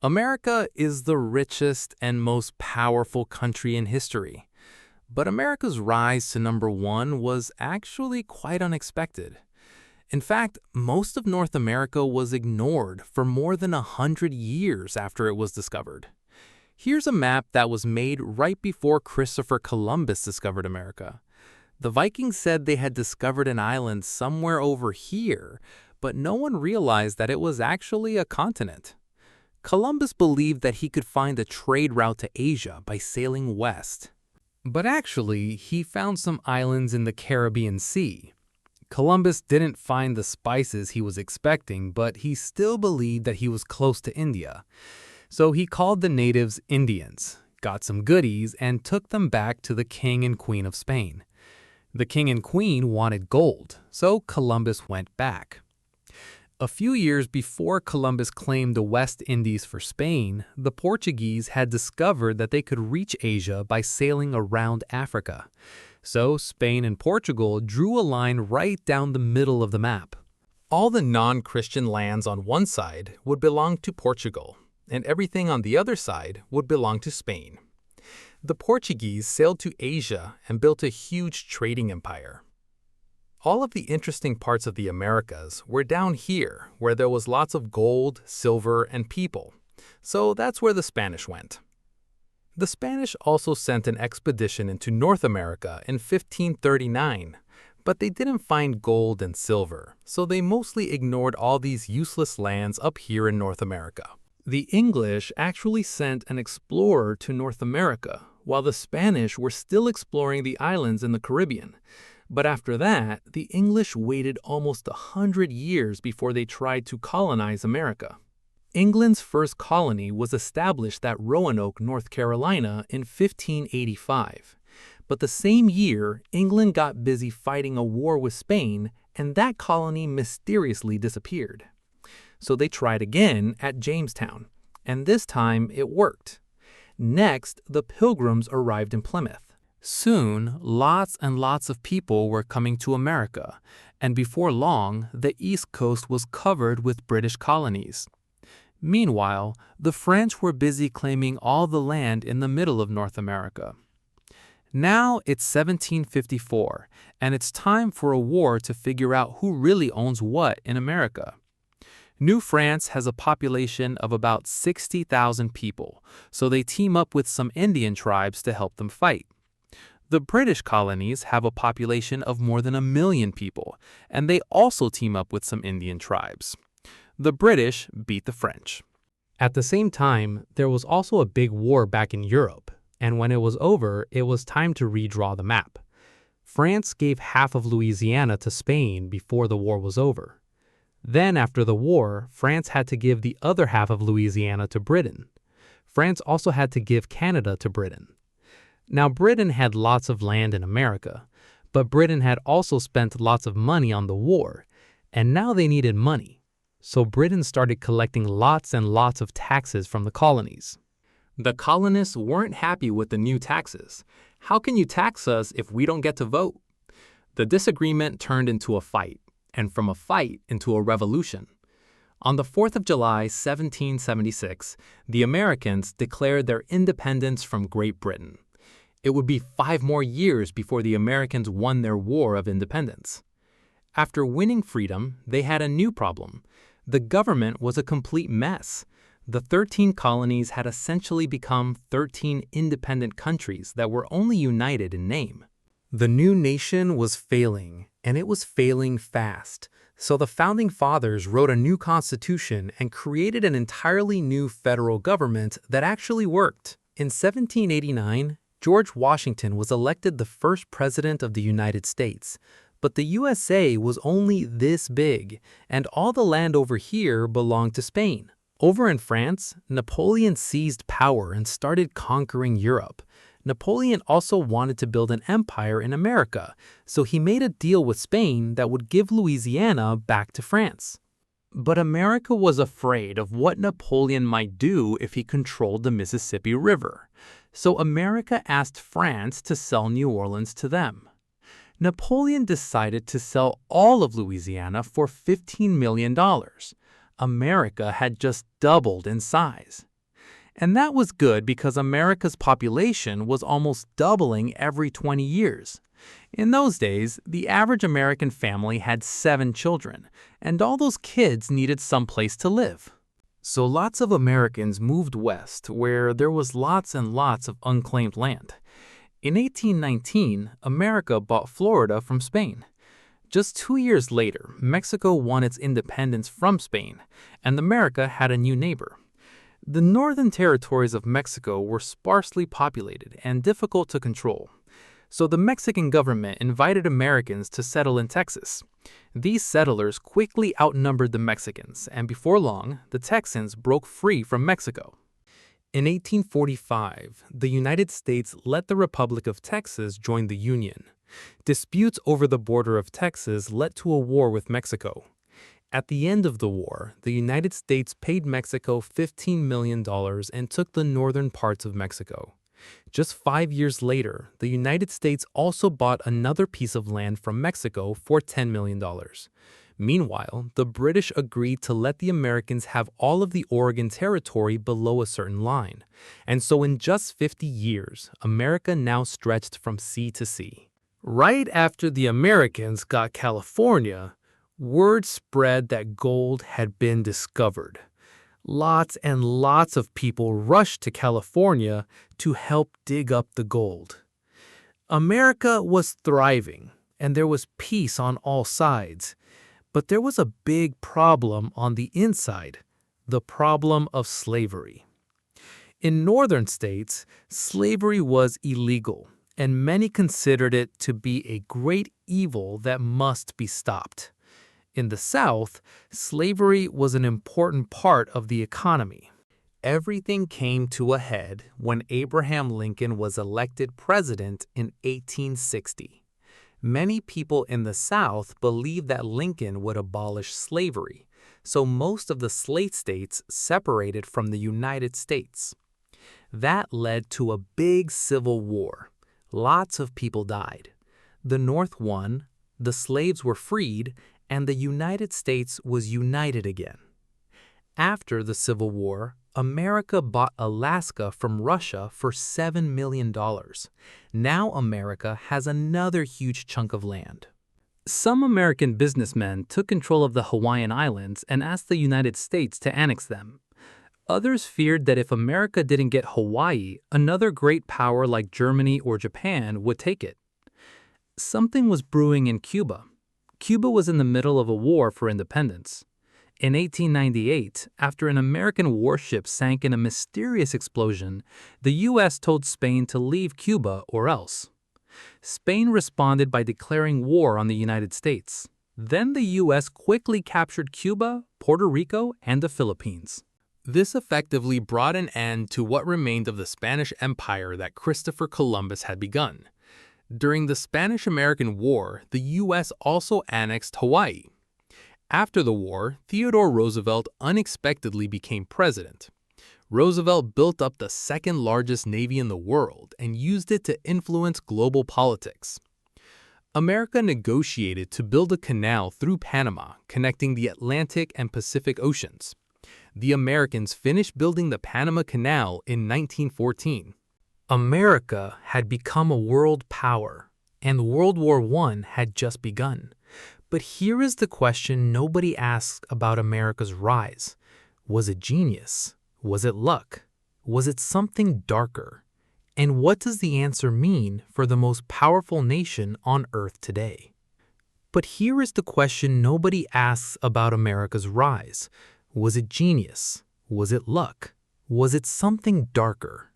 America is the richest and most powerful country in history. But America's rise to number one was actually quite unexpected. In fact, most of North America was ignored for more than 100 years after it was discovered. Here's a map that was made right before Christopher Columbus discovered America. The Vikings said they had discovered an island somewhere over here, but no one realized that it was actually a continent. Columbus believed that he could find a trade route to Asia by sailing west. But actually, he found some islands in the Caribbean Sea. Columbus didn't find the spices he was expecting, but he still believed that he was close to India. So he called the natives Indians, got some goodies, and took them back to the King and Queen of Spain. The King and Queen wanted gold, so Columbus went back. A few years before Columbus claimed the West Indies for Spain, the Portuguese had discovered that they could reach Asia by sailing around Africa. So Spain and Portugal drew a line right down the middle of the map. All the non-Christian lands on one side would belong to Portugal, and everything on the other side would belong to Spain. The Portuguese sailed to Asia and built a huge trading empire. All of the interesting parts of the Americas were down here, where there was lots of gold, silver, and people. So that's where the Spanish went. The Spanish also sent an expedition into North America in 1539, but they didn't find gold and silver, so they mostly ignored all these useless lands up here in North America. The English actually sent an explorer to North America, while the Spanish were still exploring the islands in the Caribbean. But after that, the English waited almost 100 years before they tried to colonize America. England's first colony was established at Roanoke, North Carolina in 1585. But the same year, England got busy fighting a war with Spain, and that colony mysteriously disappeared. So they tried again at Jamestown, and this time it worked. Next, the Pilgrims arrived in Plymouth. Soon, lots and lots of people were coming to America, and before long, the East Coast was covered with British colonies. Meanwhile, the French were busy claiming all the land in the middle of North America. Now it's 1754, and it's time for a war to figure out who really owns what in America. New France has a population of about 60,000 people, so they team up with some Indian tribes to help them fight. The British colonies have a population of more than 1 million people, and they also team up with some Indian tribes. The British beat the French. At the same time, there was also a big war back in Europe, and when it was over, it was time to redraw the map. France gave half of Louisiana to Spain before the war was over. Then, after the war, France had to give the other half of Louisiana to Britain. France also had to give Canada to Britain. Now, Britain had lots of land in America, but Britain had also spent lots of money on the war, and now they needed money. So Britain started collecting lots and lots of taxes from the colonies. The colonists weren't happy with the new taxes. How can you tax us if we don't get to vote? The disagreement turned into a fight, and from a fight into a revolution. On the 4th of July, 1776, the Americans declared their independence from Great Britain. It would be 5 more years before the Americans won their war of independence. After winning freedom, they had a new problem. The government was a complete mess. The 13 colonies had essentially become 13 independent countries that were only united in name. The new nation was failing, and it was failing fast. So the Founding Fathers wrote a new constitution and created an entirely new federal government that actually worked. In 1789, George Washington was elected the first president of the United States, but the USA was only this big, and all the land over here belonged to Spain. Over in France, Napoleon seized power and started conquering Europe. Napoleon also wanted to build an empire in America, so he made a deal with Spain that would give Louisiana back to France. But America was afraid of what Napoleon might do if he controlled the Mississippi River. So America asked France to sell New Orleans to them. Napoleon decided to sell all of Louisiana for $15 million. America had just doubled in size. And that was good because America's population was almost doubling every 20 years. In those days, the average American family had 7 children, and all those kids needed some place to live. So lots of Americans moved west, where there was lots and lots of unclaimed land. In 1819, America bought Florida from Spain. Just 2 years later, Mexico won its independence from Spain, and America had a new neighbor. The northern territories of Mexico were sparsely populated and difficult to control. So the Mexican government invited Americans to settle in Texas. These settlers quickly outnumbered the Mexicans, and before long, the Texans broke free from Mexico. In 1845, the United States let the Republic of Texas join the Union. Disputes over the border of Texas led to a war with Mexico. At the end of the war, the United States paid Mexico $15 million and took the northern parts of Mexico. Just 5 years later, the United States also bought another piece of land from Mexico for $10 million. Meanwhile, the British agreed to let the Americans have all of the Oregon Territory below a certain line. And so in just 50 years, America now stretched from sea to sea. Right after the Americans got California, word spread that gold had been discovered. Lots and lots of people rushed to California to help dig up the gold. America was thriving, and there was peace on all sides. But there was a big problem on the inside, the problem of slavery. In northern states, slavery was illegal, and many considered it to be a great evil that must be stopped. In the South, slavery was an important part of the economy. Everything came to a head when Abraham Lincoln was elected president in 1860. Many people in the South believed that Lincoln would abolish slavery, so most of the slave states separated from the United States. That led to a big civil war. Lots of people died. The North won, the slaves were freed, and the United States was united again. After the Civil War, America bought Alaska from Russia for $7 million. Now America has another huge chunk of land. Some American businessmen took control of the Hawaiian Islands and asked the United States to annex them. Others feared that if America didn't get Hawaii, another great power like Germany or Japan would take it. Something was brewing in Cuba. Cuba was in the middle of a war for independence. In 1898, after an American warship sank in a mysterious explosion, the U.S. told Spain to leave Cuba or else. Spain responded by declaring war on the United States. Then the U.S. quickly captured Cuba, Puerto Rico, and the Philippines. This effectively brought an end to what remained of the Spanish Empire that Christopher Columbus had begun. During the Spanish-American War, the U.S. also annexed Hawaii. After the war, Theodore Roosevelt unexpectedly became president. Roosevelt built up the second-largest navy in the world and used it to influence global politics. America negotiated to build a canal through Panama, connecting the Atlantic and Pacific Oceans. The Americans finished building the Panama Canal in 1914. America had become a world power, and World War I had just begun. But here is the question nobody asks about America's rise. Was it genius? Was it luck? Was it something darker? And what does the answer mean for the most powerful nation on Earth today? But here is the question nobody asks about America's rise. Was it genius? Was it luck? Was it something darker?